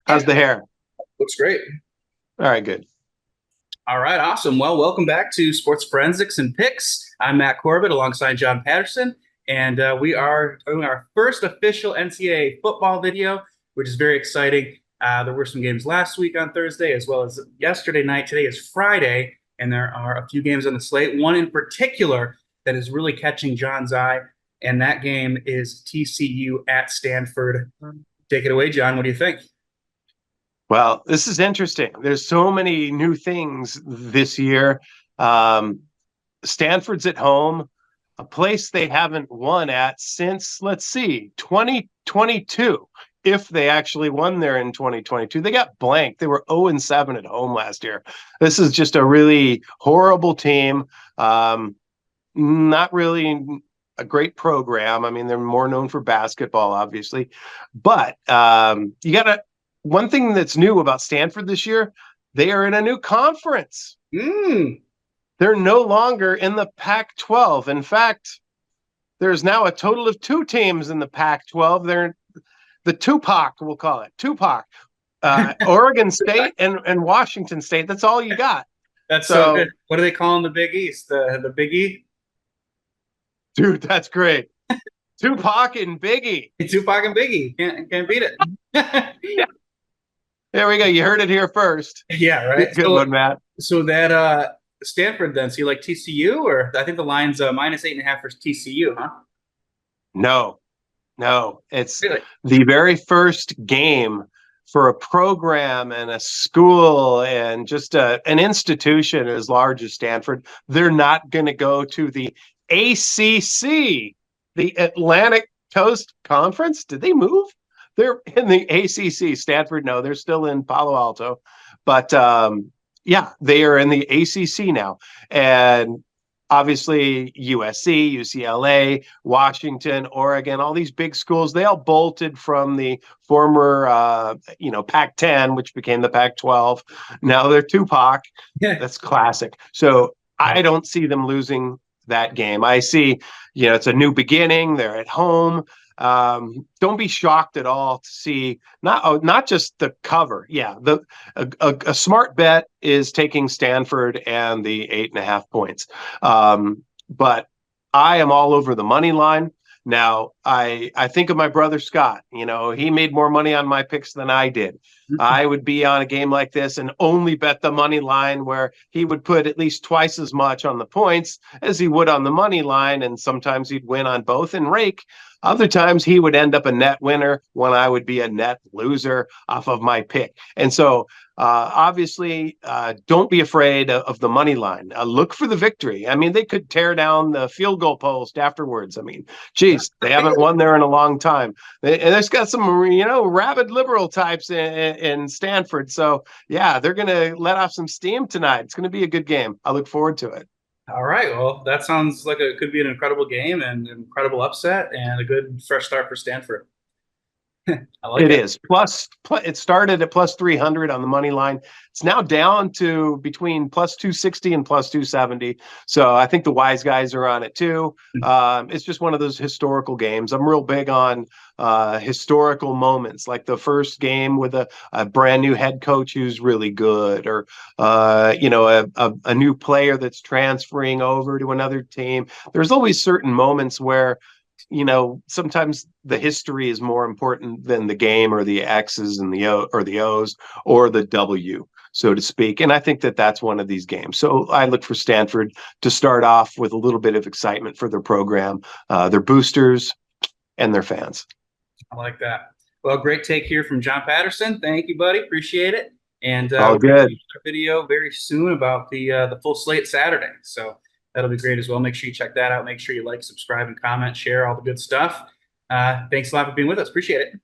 How's the hair? Looks great. All right, good. All right, awesome. Well, welcome back to Sports Forensics and Picks. I'm Matt Corbett alongside John Patterson, and we are doing our first official NCAA football video, which is very exciting. There were some games last week on Thursday, as well as yesterday night. Today is Friday, and there are a few games on the slate. One in particular that is really catching John's eye, and that game is TCU at Stanford. Take it away, John. What do you think? Well, this is interesting. There's so many new things this year. Um, Stanford's at home, a place they haven't won at since, let's see, 2022. If they actually won there in 2022, they got blanked. They were 0-7 at home last year. This is just a really horrible team. Not really a great program. I mean, they're more known for basketball, obviously, but you got to. One thing that's new about Stanford this year, they are in a new conference. Mm. They're no longer in the Pac-12. In fact, there's now a total of two teams in the Pac-12. They're the Tupac, we'll call it Tupac, Oregon State and Washington State. That's all you got. That's so So, good. What do they call in the Big East? The Big E? dude, that's great. Tupac and Biggie. Tupac and Biggie. Can't beat it. Yeah, there we go. You heard it here first. Yeah, right. Good one, Matt. So that Stanford then. So you like TCU, or I think the line's -8.5 for TCU, huh? No, no, it's Really? the very first game for a program and a school and just an institution as large as Stanford. They're not going to go to the ACC, the Atlantic Coast Conference. Did they move? They're in the ACC. Stanford, no, they're still in Palo Alto. But yeah, they are in the ACC now. And obviously USC, UCLA, Washington, Oregon, all these big schools, they all bolted from the former, Pac-10, which became the Pac-12. Now they're Tupac. Yeah. That's classic. So Yeah. I don't see them losing that game. I see, it's a new beginning. They're at home. Don't be shocked at all to see not just the cover. Yeah, a smart bet is taking Stanford and the 8.5 points. But I am all over the money line. Now, I think of my brother Scott. He made more money on my picks than I did. I would be on a game like this and only bet the money line, where he would put at least twice as much on the points as he would on the money line. And sometimes he'd win on both and rake. Other times he would end up a net winner when I would be a net loser off of my pick. And so obviously, don't be afraid of the money line. Look for the victory. I mean, they could tear down the field goal post afterwards. I mean, geez, they haven't won there in a long time. And there's got some, rabid liberal types in Stanford. So, yeah, they're going to let off some steam tonight. It's going to be a good game. I look forward to it. All right. Well, that sounds like it could be an incredible game and an incredible upset and a good fresh start for Stanford. I like It it. is. It started at plus 300 on the money line. It's now down to between plus 260 and plus 270. So I think the wise guys are on it too. It's just one of those historical games. I'm real big on historical moments, like the first game with a brand new head coach who's really good, or a new player that's transferring over to another team. There's always certain moments where sometimes the history is more important than the game, or the X's and the O, or the O's, or the W, so to speak. And I think that that's one of these games. So I look for Stanford to start off with a little bit of excitement for their program, their boosters, and their fans. I like that. Well, great take here from John Patterson. Thank you, buddy. Appreciate it. And All we're going to good. do a video very soon about the full slate Saturday. So that'll be great as well. Make sure you check that out. Make sure you like, subscribe, and comment, share all the good stuff. Thanks a lot for being with us. Appreciate it.